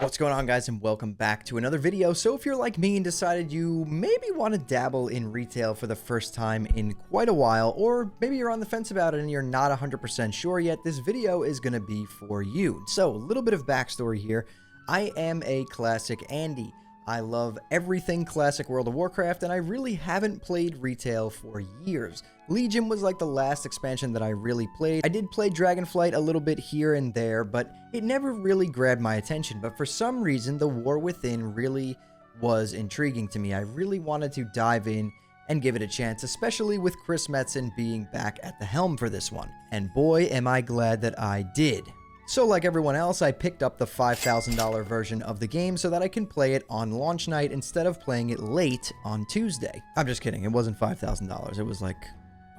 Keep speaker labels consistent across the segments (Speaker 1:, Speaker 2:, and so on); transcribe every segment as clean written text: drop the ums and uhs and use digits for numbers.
Speaker 1: What's going on, guys, and welcome back to another video. So if you're like me and decided you maybe want to dabble in retail for the first time in quite a while, or maybe you're on the fence about it and you're not 100% sure yet, this video is going to be for you. So a little bit of backstory here. I am a classic Andy. I love everything classic World of Warcraft, and I really haven't played retail for years. Legion was like the last expansion that I really played. I did play Dragonflight a little bit here and there, but it never really grabbed my attention. But for some reason, the War Within really was intriguing to me. I really wanted to dive in and give it a chance, especially with Chris Metzen being back at the helm for this one. And boy, am I glad that I did. So like everyone else, I picked up the $5,000 version of the game so that I can play it on launch night instead of playing it late on Tuesday. I'm just kidding, it wasn't $5,000, it was like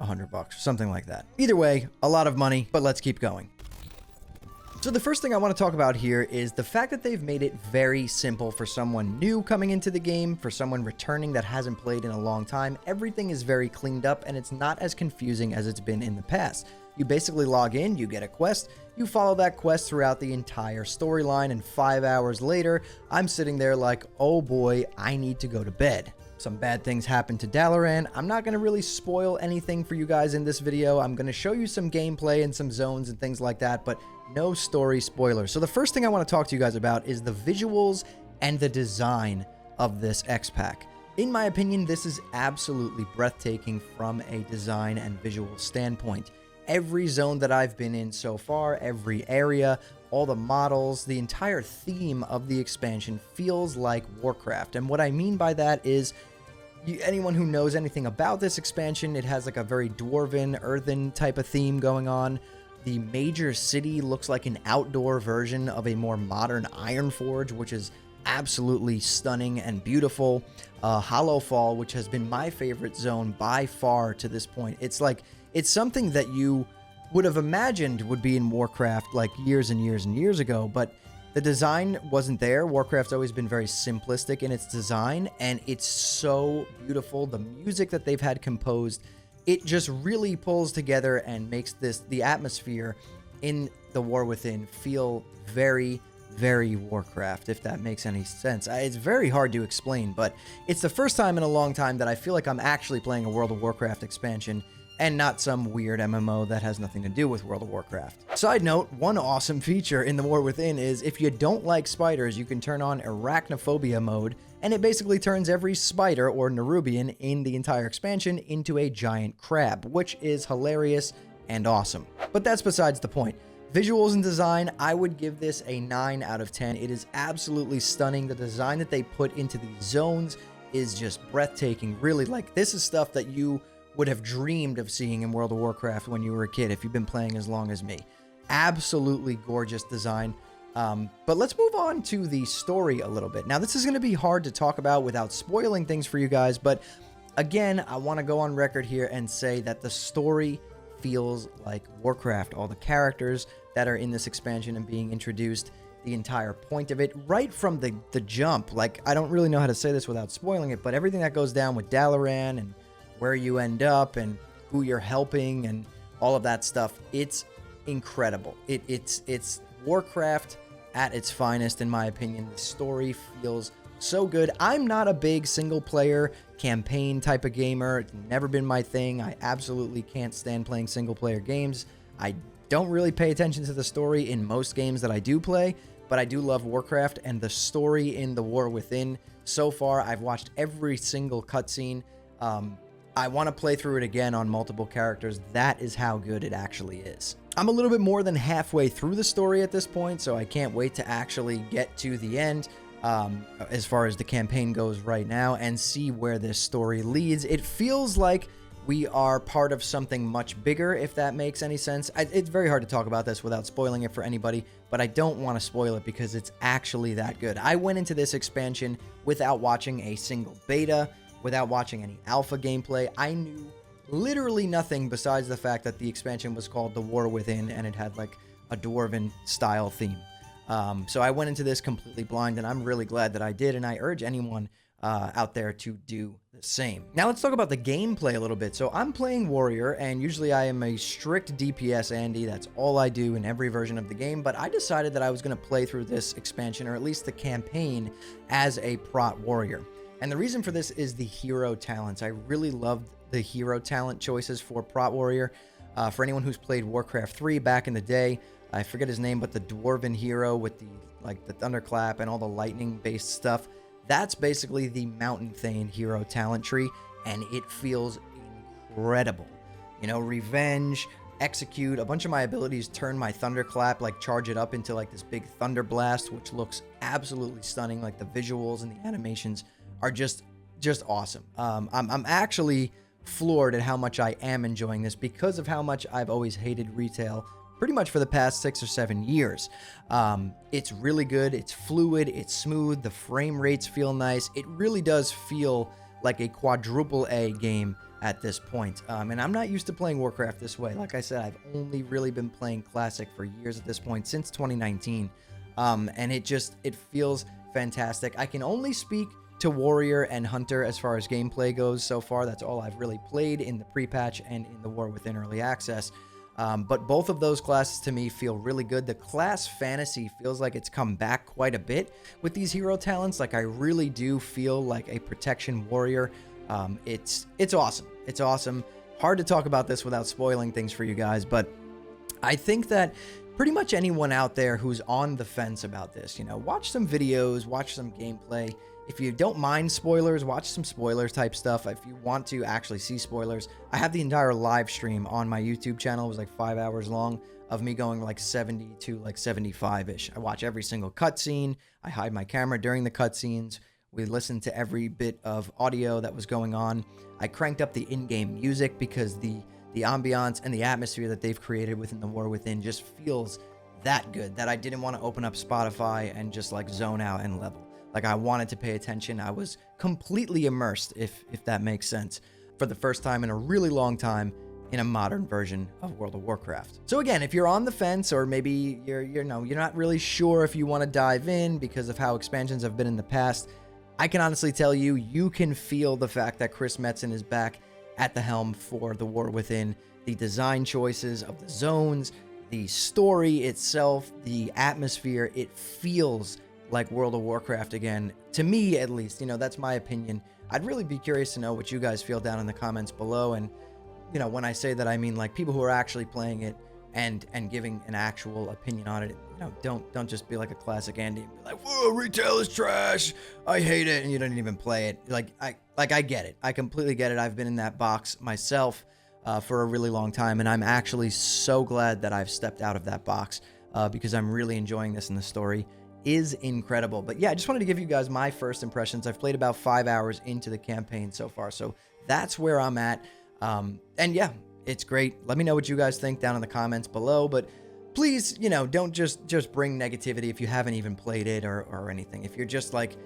Speaker 1: $100, something like that. Either way, a lot of money, but let's keep going. So the first thing I want to talk about here is the fact that they've made it very simple for someone new coming into the game, for someone returning that hasn't played in a long time. Everything is very cleaned up and it's not as confusing as it's been in the past. You basically log in, you get a quest, you follow that quest throughout the entire storyline, and 5 hours later, I'm sitting there like, oh boy, I need to go to bed. Some bad things happen to Dalaran. I'm not going to really spoil anything for you guys in this video. I'm going to show you some gameplay and some zones and things like that, but no story spoilers. So the first thing I want to talk to you guys about is the visuals and the design of this X-Pack. In my opinion, this is absolutely breathtaking from a design and visual standpoint. Every zone that I've been in so far, every area, all the models, the entire theme of the expansion feels like Warcraft. And what I mean by that is, anyone who knows anything about this expansion, it has like a very dwarven, earthen type of theme going on. The major city looks like an outdoor version of a more modern Ironforge, which is absolutely stunning and beautiful. Hollowfall, which has been my favorite zone by far to this point. It's something that you would have imagined would be in Warcraft like years and years and years ago, but the design wasn't there. Warcraft's always been very simplistic in its design, and it's so beautiful. The music that they've had composed, it just really pulls together and makes the atmosphere in the War Within feel very, very Warcraft, if that makes any sense. It's very hard to explain, but it's the first time in a long time that I feel like I'm actually playing a World of Warcraft expansion and not some weird MMO that has nothing to do with World of Warcraft. Side note, one awesome feature in the War Within is if you don't like spiders, you can turn on Arachnophobia mode, and it basically turns every spider or Nerubian in the entire expansion into a giant crab, which is hilarious and awesome. But that's besides the point. Visuals and design, I would give this a 9 out of 10. It is absolutely stunning. The design that they put into these zones is just breathtaking. Really, like, this is stuff that you would have dreamed of seeing in World of Warcraft when you were a kid if you've been playing as long as me. Absolutely gorgeous design. But let's move on to the story a little bit. Now, this is going to be hard to talk about without spoiling things for you guys, but again, I want to go on record here and say that the story feels like Warcraft. All the characters that are in this expansion and being introduced, the entire point of it, right from the jump. Like, I don't really know how to say this without spoiling it, but everything that goes down with Dalaran and where you end up and who you're helping and all of that stuff, it's incredible. It's Warcraft at its finest, in my opinion. The story feels so good. I'm not a big single player campaign type of gamer. It's never been my thing. I absolutely can't stand playing single player games. I don't really pay attention to the story in most games that I do play, but I do love Warcraft, and the story in the War Within, so far, I've watched every single cutscene. I want to play through it again on multiple characters. That is how good it actually is. I'm a little bit more than halfway through the story at this point, so I can't wait to actually get to the end as far as the campaign goes right now and see where this story leads. It feels like we are part of something much bigger, if that makes any sense. It's very hard to talk about this without spoiling it for anybody, but I don't want to spoil it because it's actually that good. I went into this expansion without watching a single beta, without watching any alpha gameplay. I knew literally nothing besides the fact that the expansion was called The War Within and it had like a dwarven style theme. So I went into this completely blind, and I'm really glad that I did, and I urge anyone out there to do the same. Now let's talk about the gameplay a little bit. So I'm playing Warrior, and usually I am a strict DPS Andy. That's all I do in every version of the game, but I decided that I was going to play through this expansion, or at least the campaign, as a prot Warrior. And the reason for this is the hero talents. I really loved the hero talent choices for prot Warrior. For anyone who's played Warcraft 3 back in the day, I forget his name, but the dwarven hero with the thunderclap and all the lightning based stuff, that's basically the Mountain Thane hero talent tree, and it feels incredible. You know, Revenge, Execute, a bunch of my abilities turn my thunderclap, like charge it up into like this big thunder blast, which looks absolutely stunning. Like the visuals and the animations are just awesome. I'm actually floored at how much I am enjoying this because of how much I've always hated retail pretty much for the past 6 or 7 years. It's really good. It's fluid. It's smooth. The frame rates feel nice. It really does feel like a quadruple A game at this point. And I'm not used to playing Warcraft this way. Like I said, I've only really been playing Classic for years at this point, since 2019. And it feels fantastic. I can only speak to Warrior and Hunter as far as gameplay goes so far. That's all I've really played in the pre-patch and in the War Within Early Access. But both of those classes to me feel really good. The class fantasy feels like it's come back quite a bit with these hero talents. Like I really do feel like a protection warrior. It's awesome. It's awesome. Hard to talk about this without spoiling things for you guys, but I think that pretty much anyone out there who's on the fence about this, you know, watch some videos, watch some gameplay. If you don't mind spoilers, watch some spoilers type stuff. If you want to actually see spoilers, I have the entire live stream on my YouTube channel. It was like 5 hours long of me going like 70 to like 75-ish. I watch every single cutscene. I hide my camera during the cutscenes. We listened to every bit of audio that was going on. I cranked up the in-game music because the ambiance and the atmosphere that they've created within the War Within just feels that good that I didn't want to open up Spotify and just like zone out and level. Like I wanted to pay attention. I was completely immersed, if that makes sense, for the first time in a really long time in a modern version of World of Warcraft. So again, if you're on the fence, or maybe you're not really sure if you want to dive in because of how expansions have been in the past, I can honestly tell you, you can feel the fact that Chris Metzen is back at the helm for the War Within. The design choices of the zones, the story itself, the atmosphere, it feels like World of Warcraft again, to me at least. You know, that's my opinion. I'd really be curious to know what you guys feel down in the comments below. And you know, when I say that, I mean like people who are actually playing it and giving an actual opinion on it. You know, don't just be like a classic Andy and be like, whoa, retail is trash, I hate it, and you don't even play it. I get it. I completely get it. I've been in that box myself for a really long time, and I'm actually so glad that I've stepped out of that box because I'm really enjoying this, and the story is incredible. But yeah, I just wanted to give you guys my first impressions. I've played about 5 hours into the campaign so far, so that's where I'm at. And yeah, it's great. Let me know what you guys think down in the comments below, but please, you know, don't just bring negativity if you haven't even played it or anything. If you're just like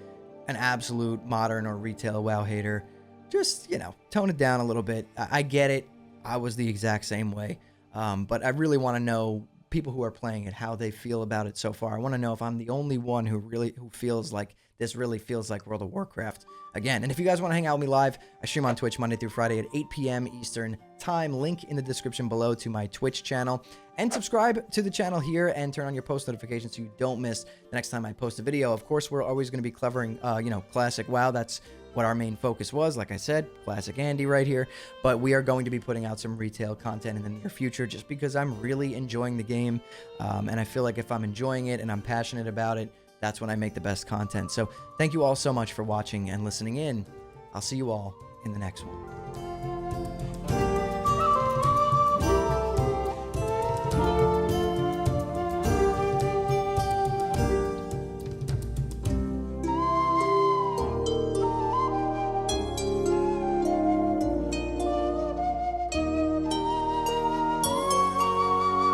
Speaker 1: an absolute modern or retail WoW hater, just, you know, tone it down a little bit. I get it. I was the exact same way. But I really want to know people who are playing it, how they feel about it so far. I want to know if I'm the only one who feels like this really feels like World of Warcraft again. And if you guys want to hang out with me live, I stream on Twitch Monday through Friday at 8 p.m. Eastern time. Link in the description below to my Twitch channel. And subscribe to the channel here and turn on your post notifications so you don't miss the next time I post a video. Of course, we're always going to be covering, you know, classic WoW. That's what our main focus was. Like I said, classic Andy right here. But we are going to be putting out some retail content in the near future just because I'm really enjoying the game. And I feel like if I'm enjoying it and I'm passionate about it, that's when I make the best content. So thank you all so much for watching and listening in. I'll see you all in the next one.